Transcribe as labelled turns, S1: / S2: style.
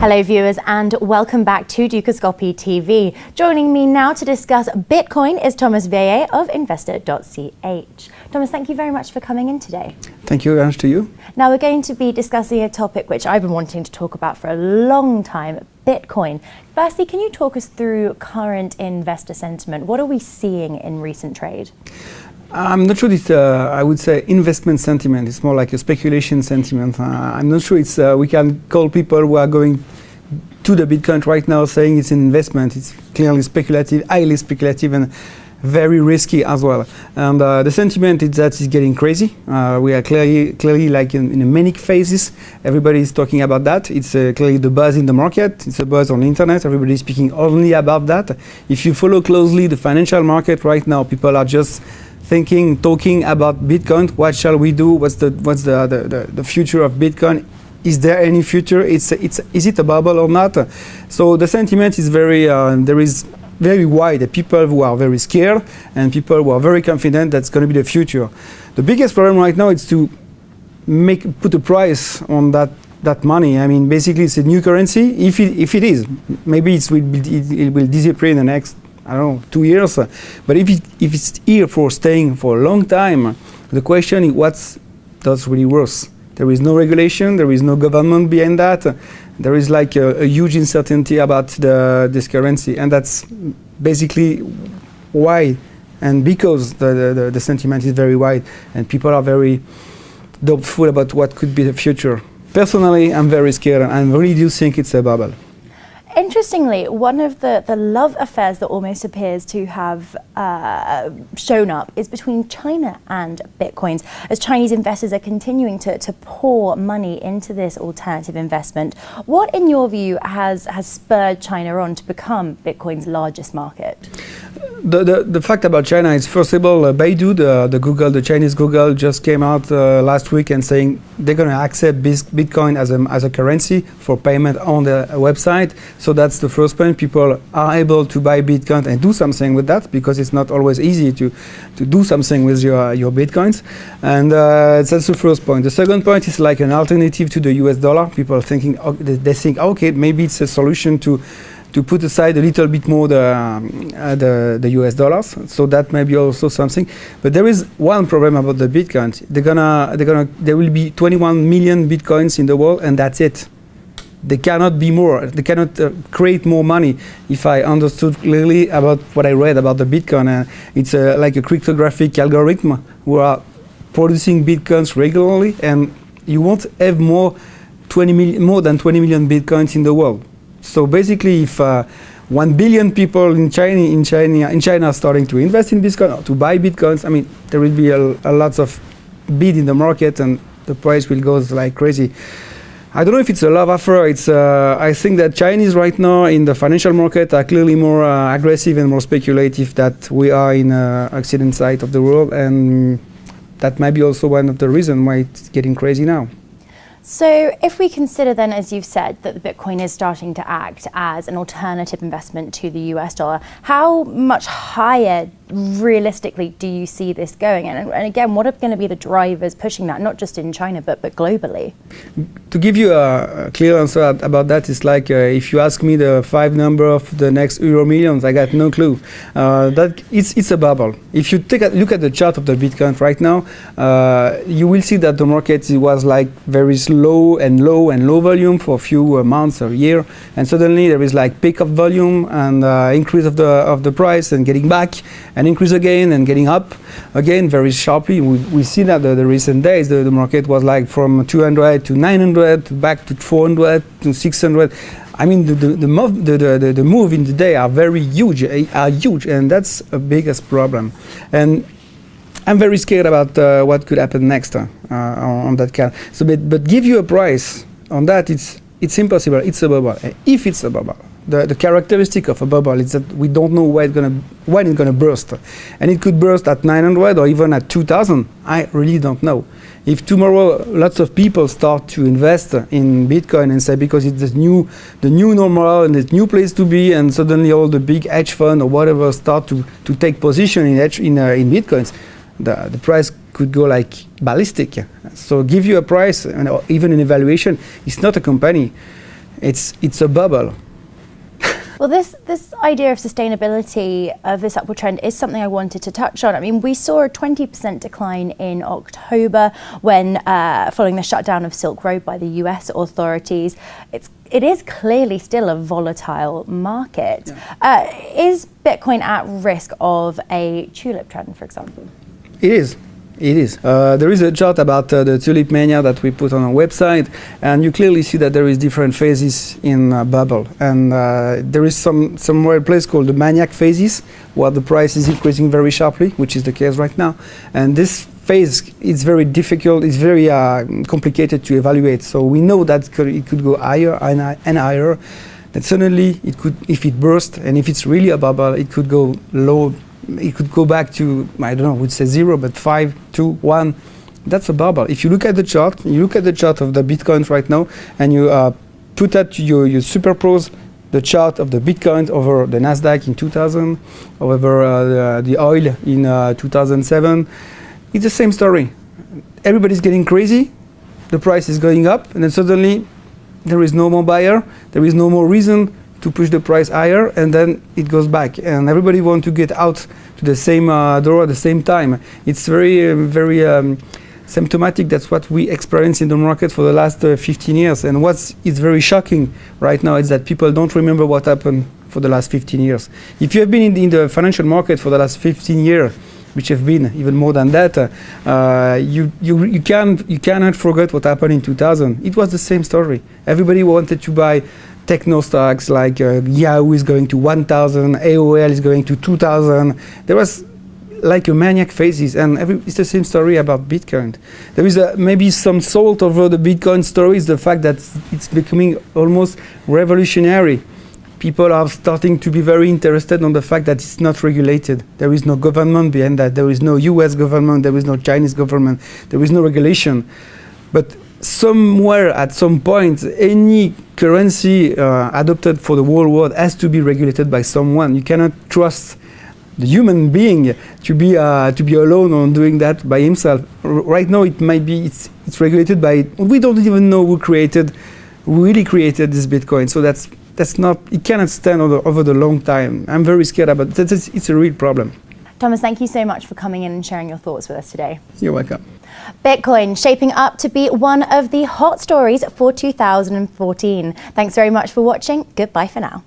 S1: Hello viewers and welcome back to Dukascopy TV. Joining me now to discuss Bitcoin is Thomas Veillet of Investir.ch. Thomas, thank you very much for coming in today.
S2: Thank you very much to you.
S1: Now we're going to be discussing a topic which I've been wanting to talk about for a long time, Bitcoin. Firstly, can you talk us through current investor sentiment? What are we seeing in recent trade?
S2: I'm not sure it's, I would say, investment sentiment. It's more like a speculation sentiment. I'm not sure it's, we can call people who are going to the Bitcoin right now saying it's an investment. It's clearly speculative, highly speculative, and very risky as well. And the sentiment is that it's getting crazy. We are clearly like in a manic phases. Everybody is talking about that. It's clearly the buzz in the market. It's a buzz on the internet. Everybody is speaking only about that. If you follow closely the financial market right now, people are just talking about Bitcoin. What shall we do? What's the future of Bitcoin? Is there any future? Is it a bubble or not? So the sentiment is very wide. People who are very scared and people who are very confident that's going to be the future. The biggest problem right now is to put a price on that money. I mean, basically, it's a new currency. If it is, maybe it will disappear in the next, I don't know, 2 years. But if it's here for staying for a long time, the question is what's really worse? There is no regulation. There is no government behind that. There is like a huge uncertainty about this currency, and that's basically why, and because the sentiment is very wide, and people are very doubtful about what could be the future. Personally, I'm very scared, and I really do think it's a bubble.
S1: Interestingly, one of the love affairs that almost appears to have shown up is between China and Bitcoins, as Chinese investors are continuing to pour money into this alternative investment. What, in your view, has spurred China on to become Bitcoin's largest market?
S2: The fact about China is, first of all, Baidu, the Chinese Google, just came out last week and saying they're going to accept Bitcoin as a currency for payment on the website. So that's the first point. People are able to buy Bitcoin and do something with that, because it's not always easy to do something with your Bitcoins. And that's the first point. The second point is like an alternative to the US dollar. People thinking, they think, okay, maybe it's a solution to put aside a little bit more the US dollars. So that may be also something. But there is one problem about the Bitcoins. There will be 21 million Bitcoins in the world, and that's it. They cannot be more. They cannot create more money. If I understood clearly about what I read about the Bitcoin, it's like a cryptographic algorithm who are producing Bitcoins regularly, and you won't have more than 20 million Bitcoins in the world. So basically, if 1 billion people in China are starting to invest in Bitcoin or to buy Bitcoins, I mean, there will be a lots of bid in the market, and the price will go like crazy. I don't know if it's a love affair. I think that Chinese right now in the financial market are clearly more aggressive and more speculative than we are in Occident side of the world, and that might be also one of the reasons why it's getting crazy now.
S1: So if we consider then, as you've said, that the Bitcoin is starting to act as an alternative investment to the US dollar, how much higher realistically do you see this going? And again, what are going to be the drivers pushing that, not just in China, but globally?
S2: To give you a clear answer about that, it's like if you ask me the 5 number of the next Euro millions, I got no clue. That it's a bubble. If you take a look at the chart of the Bitcoin right now, you will see that the market was like very low volume for a few months or a year, and suddenly there is like peak of volume and increase of the price, and getting back and increase again and getting up again very sharply. We see that the recent days the market was like from 200 to 900 to back to 400 to 600. I mean, the move in the day are huge, and that's a biggest problem. And I'm very scared about what could happen next on that kind. So, but give you a price on that, it's impossible. It's a bubble. If it's a bubble, the characteristic of a bubble is that we don't know when it's gonna burst, and it could burst at 900 or even at 2,000. I really don't know. If tomorrow lots of people start to invest in Bitcoin and say because it's the new normal and the new place to be, and suddenly all the big hedge fund or whatever start to take position in Bitcoins, the price could go like ballistic. So give you a price and even an evaluation. It's not a company. It's a bubble.
S1: Well, this idea of sustainability of this upward trend is something I wanted to touch on. I mean, we saw a 20% decline in October when, following the shutdown of Silk Road by the US authorities. It is clearly still a volatile market. Yeah. Is Bitcoin at risk of a tulip trend, for example?
S2: It is. It is. There is a chart about the tulip mania that we put on our website, and you clearly see that there is different phases in bubble. And there is somewhere a place called the maniac phases, where the price is increasing very sharply, which is the case right now. And this phase is very difficult, it's very complicated to evaluate. So we know that it could go higher and higher. That suddenly it could, if it bursts, and if it's really a bubble, it could go low. It could go back to, I don't know, I would say 0, but 5, 2, 1. That's a bubble. If you look at the chart, you look at the chart of the Bitcoin right now, and you put that, you superpose the chart of the Bitcoin over the Nasdaq in 2000, over the oil in 2007. It's the same story. Everybody's getting crazy. The price is going up, and then suddenly there is no more buyer. There is no more reason to push the price higher, and then it goes back, and everybody wants to get out to the same door at the same time. It's very symptomatic. That's what we experience in the market for the last 15 years. And what's very shocking right now is that people don't remember what happened for the last 15 years. If you have been in the financial market for the last 15 years, which have been even more than that, you cannot forget what happened in 2000. It was the same story. Everybody wanted to buy techno stocks like Yahoo is going to 1,000, AOL is going to 2,000. There was like a maniac phases, and it's the same story about Bitcoin. There is maybe some salt over the Bitcoin story is the fact that it's becoming almost revolutionary. People are starting to be very interested on the fact that it's not regulated. There is no government behind that. There is no US government. There is no Chinese government. There is no regulation. But somewhere at some point, any currency adopted for the whole world has to be regulated by someone. You cannot trust the human being to be alone on doing that by himself. Right now, it might be it's regulated by, we don't even know who really created this Bitcoin. So that's not, it cannot stand over the long time. I'm very scared about it. It's a real problem.
S1: Thomas, thank you so much for coming in and sharing your thoughts with us today.
S2: You're welcome.
S1: Bitcoin shaping up to be one of the hot stories for 2014. Thanks very much for watching. Goodbye for now.